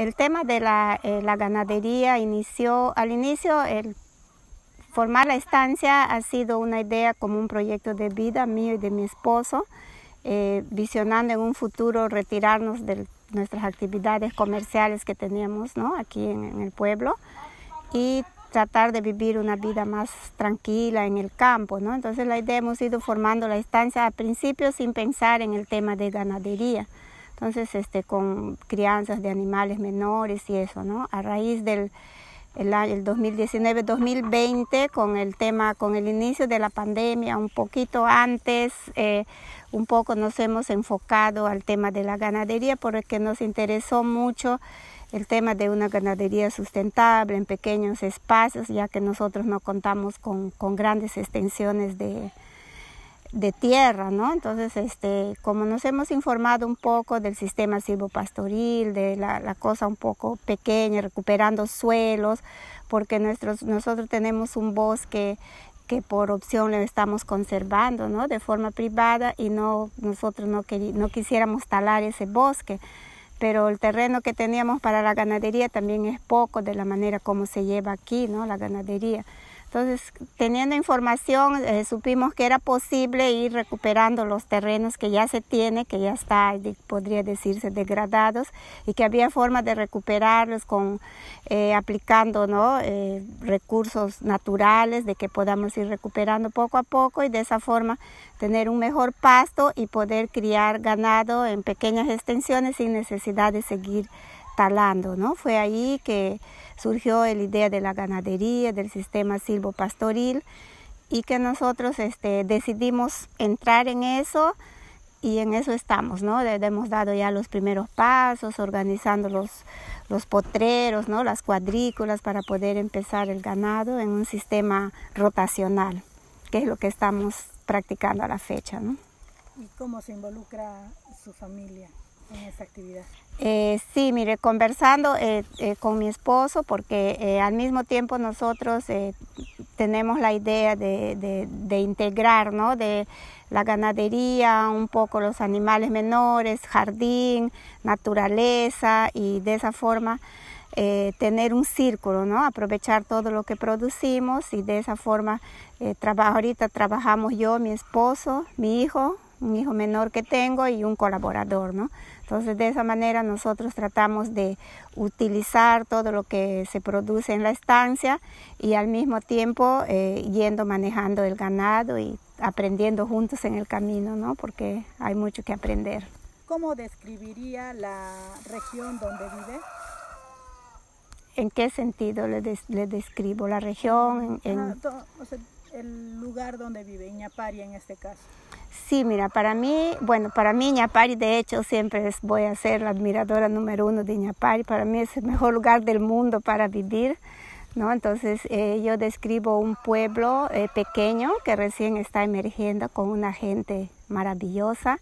el tema de la ganadería inició, al inicio el formar la estancia ha sido una idea como un proyecto de vida mío y de mi esposo, visionando en un futuro retirarnos de nuestras actividades comerciales que teníamos, ¿no?, aquí en el pueblo y tratar de vivir una vida más tranquila en el campo, ¿no? Entonces la idea, hemos ido formando la estancia al principio sin pensar en el tema de ganadería. Entonces con crianzas de animales menores y eso, ¿no? A raíz del el 2019-2020, con el inicio de la pandemia, un poquito antes, un poco nos hemos enfocado al tema de la ganadería porque nos interesó mucho el tema de una ganadería sustentable en pequeños espacios, ya que nosotros no contamos con grandes extensiones de tierra, ¿no? Entonces, como nos hemos informado un poco del sistema silvopastoril, de la cosa un poco pequeña, recuperando suelos, porque nosotros tenemos un bosque que por opción lo estamos conservando, ¿no?, de forma privada, y nosotros no quisiéramos talar ese bosque, pero el terreno que teníamos para la ganadería también es poco de la manera como se lleva aquí, ¿no?, la ganadería. Entonces, teniendo información, supimos que era posible ir recuperando los terrenos que ya se tiene, que ya está, podría decirse, degradados, y que había forma de recuperarlos aplicando, ¿no?, recursos naturales, de que podamos ir recuperando poco a poco y de esa forma tener un mejor pasto y poder criar ganado en pequeñas extensiones sin necesidad de seguir talando, ¿no? Fue ahí que surgió la idea de la ganadería, del sistema silvopastoril, y que nosotros decidimos entrar en eso, y en eso estamos, ¿no? Hemos dado ya los primeros pasos, organizando los potreros, ¿no?, las cuadrículas para poder empezar el ganado en un sistema rotacional, que es lo que estamos practicando a la fecha, ¿no? ¿Y cómo se involucra su familia en esta actividad? Sí, mire, conversando con mi esposo, porque al mismo tiempo nosotros tenemos la idea de integrar, ¿no?, de la ganadería, un poco los animales menores, jardín, naturaleza, y de esa forma tener un círculo, ¿no?, aprovechar todo lo que producimos, y de esa forma ahorita trabajamos yo, mi esposo, mi hijo, un hijo menor que tengo y un colaborador, ¿no? Entonces, de esa manera nosotros tratamos de utilizar todo lo que se produce en la estancia y al mismo tiempo manejando el ganado y aprendiendo juntos en el camino, ¿no?, porque hay mucho que aprender. ¿Cómo describiría la región donde vive? ¿En qué sentido le describo la región? O sea, el lugar donde vive, Iñapari en este caso. Sí, mira, para mí Iñapari, de hecho, siempre voy a ser la admiradora número 1 de Iñapari. Para mí es el mejor lugar del mundo para vivir, ¿no? Entonces, yo describo un pueblo pequeño que recién está emergiendo, con una gente maravillosa,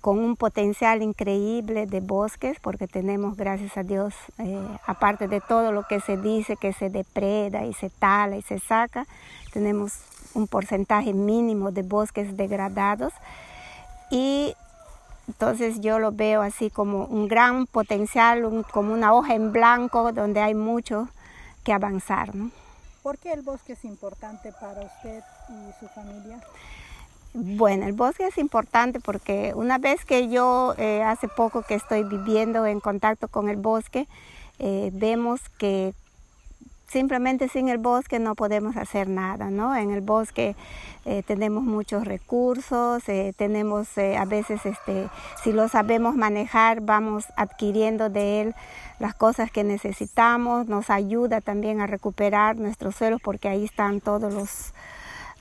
con un potencial increíble de bosques, porque tenemos, gracias a Dios, aparte de todo lo que se dice que se depreda y se tala y se saca, tenemos un porcentaje mínimo de bosques degradados, y entonces yo lo veo así como un gran potencial, como una hoja en blanco donde hay mucho que avanzar, ¿no? ¿Por qué el bosque es importante para usted y su familia? Bueno, el bosque es importante porque una vez que yo hace poco que estoy viviendo en contacto con el bosque, vemos que simplemente sin el bosque no podemos hacer nada, ¿no? En el bosque tenemos muchos recursos, a veces si lo sabemos manejar, vamos adquiriendo de él las cosas que necesitamos, nos ayuda también a recuperar nuestros suelos, porque ahí están todos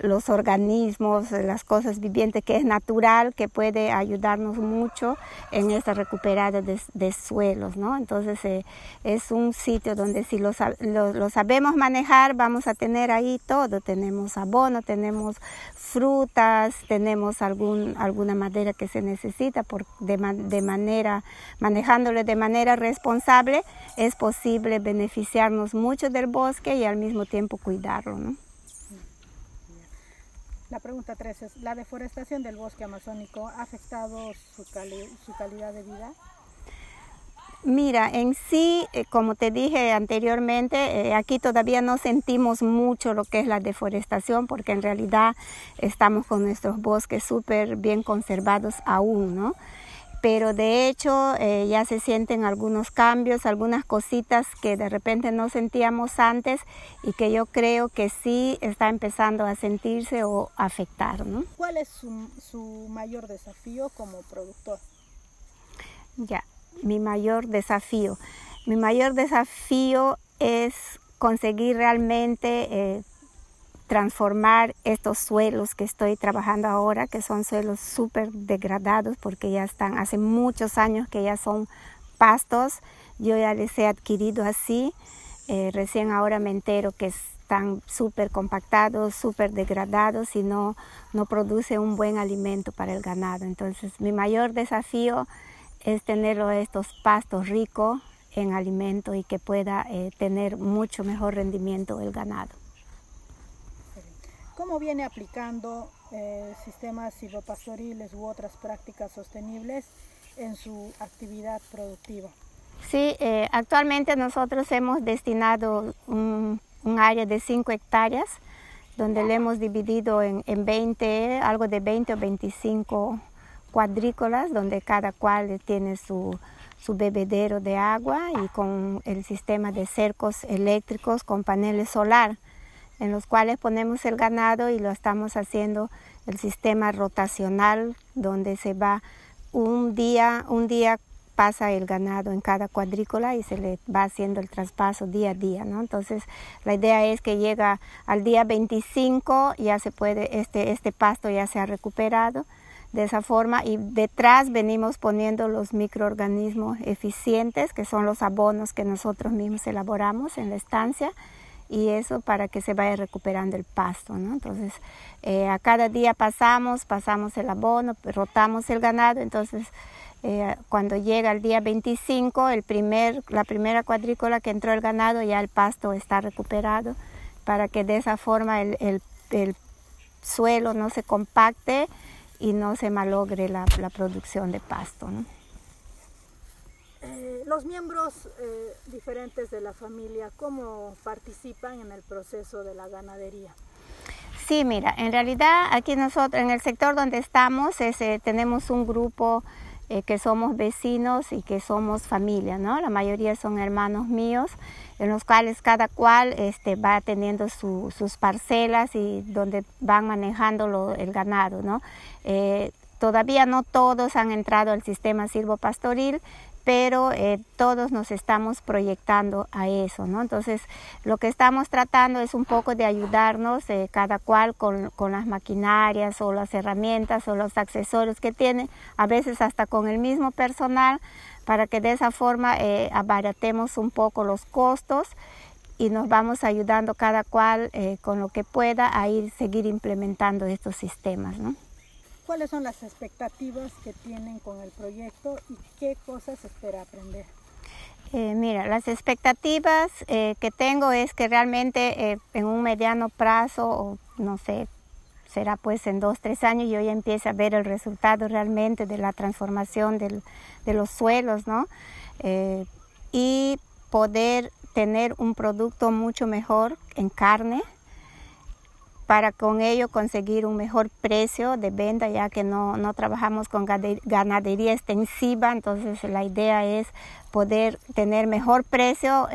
los organismos, las cosas vivientes, que es natural, que puede ayudarnos mucho en esta recuperada de suelos, ¿no? Entonces es un sitio donde si lo sabemos manejar, vamos a tener ahí todo. Tenemos abono, tenemos frutas, tenemos alguna madera que se necesita, manejándolo de manera responsable, es posible beneficiarnos mucho del bosque y al mismo tiempo cuidarlo, ¿no? La pregunta 3 es, ¿la deforestación del bosque amazónico ha afectado su calidad de vida? Mira, en sí, como te dije anteriormente, aquí todavía no sentimos mucho lo que es la deforestación porque en realidad estamos con nuestros bosques súper bien conservados aún, ¿no? Pero de hecho ya se sienten algunos cambios, algunas cositas que de repente no sentíamos antes y que yo creo que sí está empezando a sentirse o afectar, ¿no? ¿Cuál es su mayor desafío como productor? Ya. Mi mayor desafío es conseguir realmente transformar estos suelos que estoy trabajando ahora, que son suelos súper degradados porque ya están, hace muchos años que ya son pastos, yo ya les he adquirido así, recién ahora me entero que están súper compactados, súper degradados y no produce un buen alimento para el ganado. Entonces mi mayor desafío es tener estos pastos ricos en alimento y que pueda tener mucho mejor rendimiento el ganado. ¿Cómo viene aplicando sistemas silvopastoriles u otras prácticas sostenibles en su actividad productiva? Sí, actualmente nosotros hemos destinado un área de 5 hectáreas donde le hemos dividido en 20, algo de 20 o 25 cuadrículas donde cada cual tiene su bebedero de agua y con el sistema de cercos eléctricos con paneles solar en los cuales ponemos el ganado y lo estamos haciendo el sistema rotacional donde se va un día pasa el ganado en cada cuadrícula y se le va haciendo el traspaso día a día, ¿no? Entonces la idea es que llega al día 25 ya se puede, este pasto ya se ha recuperado de esa forma y detrás venimos poniendo los microorganismos eficientes que son los abonos que nosotros mismos elaboramos en la estancia y eso para que se vaya recuperando el pasto, ¿no? Entonces a cada día pasamos el abono, rotamos el ganado, entonces cuando llega el día 25 la primera cuadrícula que entró el ganado ya el pasto está recuperado para que de esa forma el suelo no se compacte y no se malogre la producción de pasto, ¿no? Los miembros diferentes de la familia, ¿cómo participan en el proceso de la ganadería? Sí, mira, en realidad aquí nosotros, en el sector donde estamos, tenemos un grupo que somos vecinos y que somos familia, ¿no? La mayoría son hermanos míos, en los cuales cada cual va teniendo sus parcelas y donde van manejando el ganado, ¿no? Todavía no todos han entrado al sistema silvopastoril, pero todos nos estamos proyectando a eso, ¿no? Entonces, lo que estamos tratando es un poco de ayudarnos, cada cual con las maquinarias o las herramientas o los accesorios que tiene, a veces hasta con el mismo personal, para que de esa forma abaratemos un poco los costos y nos vamos ayudando cada cual con lo que pueda a seguir implementando estos sistemas, ¿no? ¿Cuáles son las expectativas que tienen con el proyecto y qué cosas espera aprender? Mira, las expectativas que tengo es que realmente en un mediano plazo, o no sé, será pues en 2 o 3 años, yo ya empiece a ver el resultado realmente de la transformación de los suelos, ¿no? Y poder tener un producto mucho mejor en carne, para con ello conseguir un mejor precio de venta, ya que no trabajamos con ganadería extensiva, entonces la idea es poder tener mejor precio,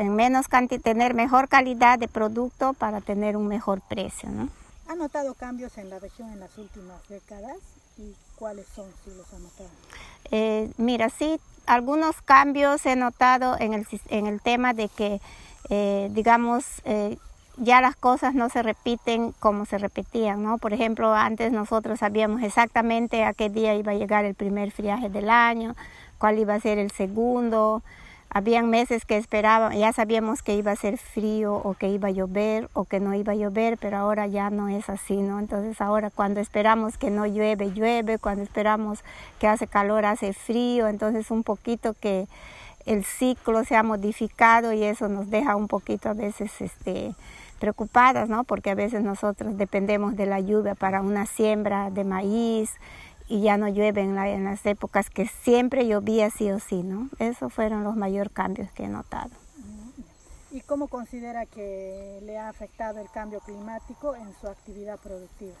tener mejor calidad de producto para tener un mejor precio, ¿no? ¿Ha notado cambios en la región en las últimas décadas y cuáles son, si los ha notado? Mira, sí, algunos cambios he notado en el tema de que, digamos, ya las cosas no se repiten como se repetían, ¿no? Por ejemplo, antes nosotros sabíamos exactamente a qué día iba a llegar el primer friaje del año, cuál iba a ser el segundo. Habían meses que ya sabíamos que iba a ser frío o que iba a llover o que no iba a llover, pero ahora ya no es así, ¿no? Entonces ahora cuando esperamos que no llueve, llueve, cuando esperamos que hace calor, hace frío, entonces un poquito que el ciclo se ha modificado y eso nos deja un poquito a veces preocupadas, ¿no? Porque a veces nosotros dependemos de la lluvia para una siembra de maíz y ya no llueve en las épocas que siempre llovía sí o sí, ¿no? Esos fueron los mayores cambios que he notado. ¿Y cómo considera que le ha afectado el cambio climático en su actividad productiva?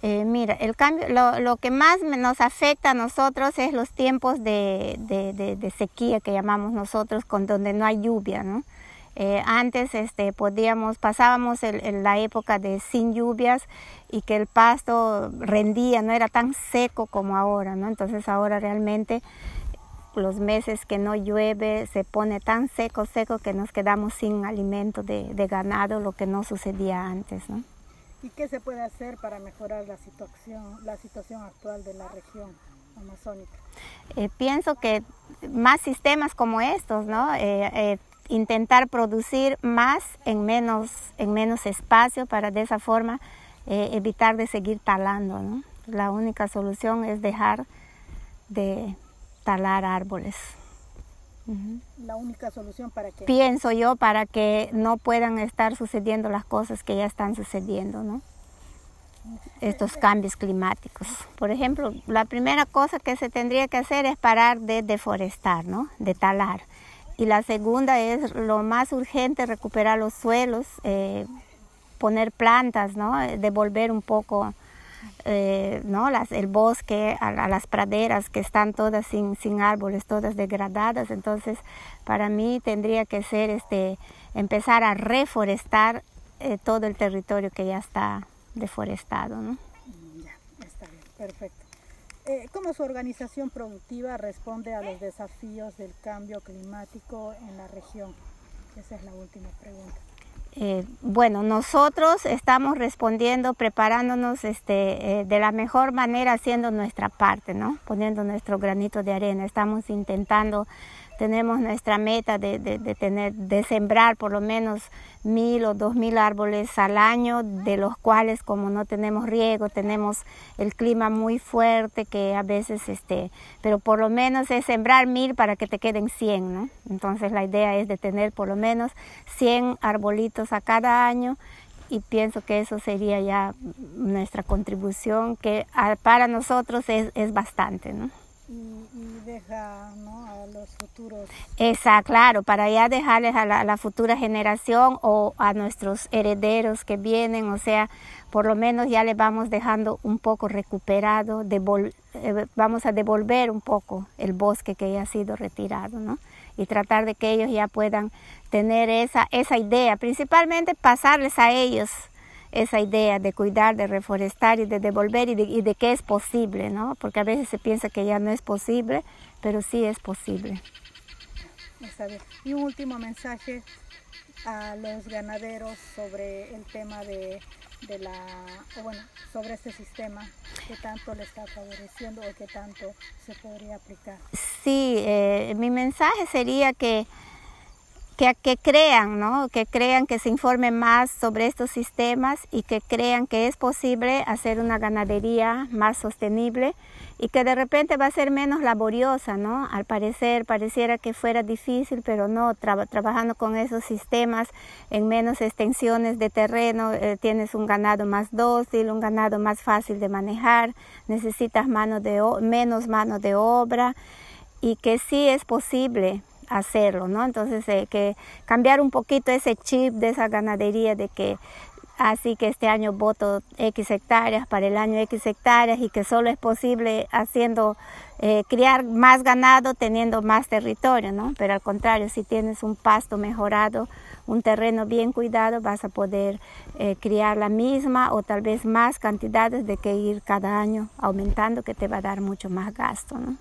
Mira, el cambio, lo que más nos afecta a nosotros es los tiempos de sequía que llamamos nosotros, donde no hay lluvia, ¿no? Antes pasábamos la época de sin lluvias y que el pasto rendía, no era tan seco como ahora, ¿no? Entonces ahora realmente los meses que no llueve se pone tan seco que nos quedamos sin alimento de ganado, lo que no sucedía antes, ¿no? ¿Y qué se puede hacer para mejorar la situación actual de la región amazónica? Pienso que más sistemas como estos, ¿no? Intentar producir más en menos espacio para de esa forma evitar de seguir talando, ¿no? La única solución es dejar de talar árboles. ¿La única solución para qué? Pienso yo, para que no puedan estar sucediendo las cosas que ya están sucediendo, ¿no? Estos cambios climáticos. Por ejemplo, la primera cosa que se tendría que hacer es parar de deforestar, ¿no? De talar. Y la segunda es lo más urgente, recuperar los suelos, poner plantas, ¿no? Devolver un poco ¿no? el bosque a las praderas que están todas sin árboles, todas degradadas. Entonces, para mí tendría que ser empezar a reforestar todo el territorio que ya está deforestado, ¿no? Ya, está bien, perfecto. ¿Cómo su organización productiva responde a los desafíos del cambio climático en la región? Esa es la última pregunta. Bueno, nosotros estamos respondiendo, preparándonos de la mejor manera, haciendo nuestra parte, ¿no? Poniendo nuestro granito de arena. Estamos intentando, tenemos nuestra meta de sembrar por lo menos 1000 o 2000 árboles al año, de los cuales, como no tenemos riego, tenemos el clima muy fuerte, que a veces, pero por lo menos es sembrar 1000 para que te queden 100, ¿no? Entonces la idea es de tener por lo menos 100 arbolitos a cada año, y pienso que eso sería ya nuestra contribución, que para nosotros es bastante, ¿no? Y deja, ¿no?, a los futuros. Exacto, claro, para ya dejarles a la futura generación o a nuestros herederos que vienen, o sea, por lo menos ya les vamos dejando un poco recuperado, vamos a devolver un poco el bosque que ya ha sido retirado, ¿no? Y tratar de que ellos ya puedan tener esa idea, principalmente pasarles a ellos esa idea de cuidar, de reforestar y de devolver y de que es posible, ¿no? Porque a veces se piensa que ya no es posible, pero sí es posible. Está bien. Y un último mensaje a los ganaderos sobre el tema sobre este sistema, ¿qué tanto le está favoreciendo o qué tanto se podría aplicar? Sí, mi mensaje sería que crean, ¿no? Que crean, que se informen más sobre estos sistemas y que crean que es posible hacer una ganadería más sostenible y que de repente va a ser menos laboriosa, ¿no? Al parecer, pareciera que fuera difícil, pero no, trabajando con esos sistemas en menos extensiones de terreno, tienes un ganado más dócil, un ganado más fácil de manejar, necesitas menos mano de obra, y que sí es posible hacerlo, ¿no? Entonces que cambiar un poquito ese chip de esa ganadería, de que así que este año voto X hectáreas para el año X hectáreas, y que solo es posible criar más ganado teniendo más territorio, ¿no? Pero al contrario, si tienes un pasto mejorado, un terreno bien cuidado, vas a poder criar la misma o tal vez más cantidades de que ir cada año aumentando, que te va a dar mucho más gasto, ¿no?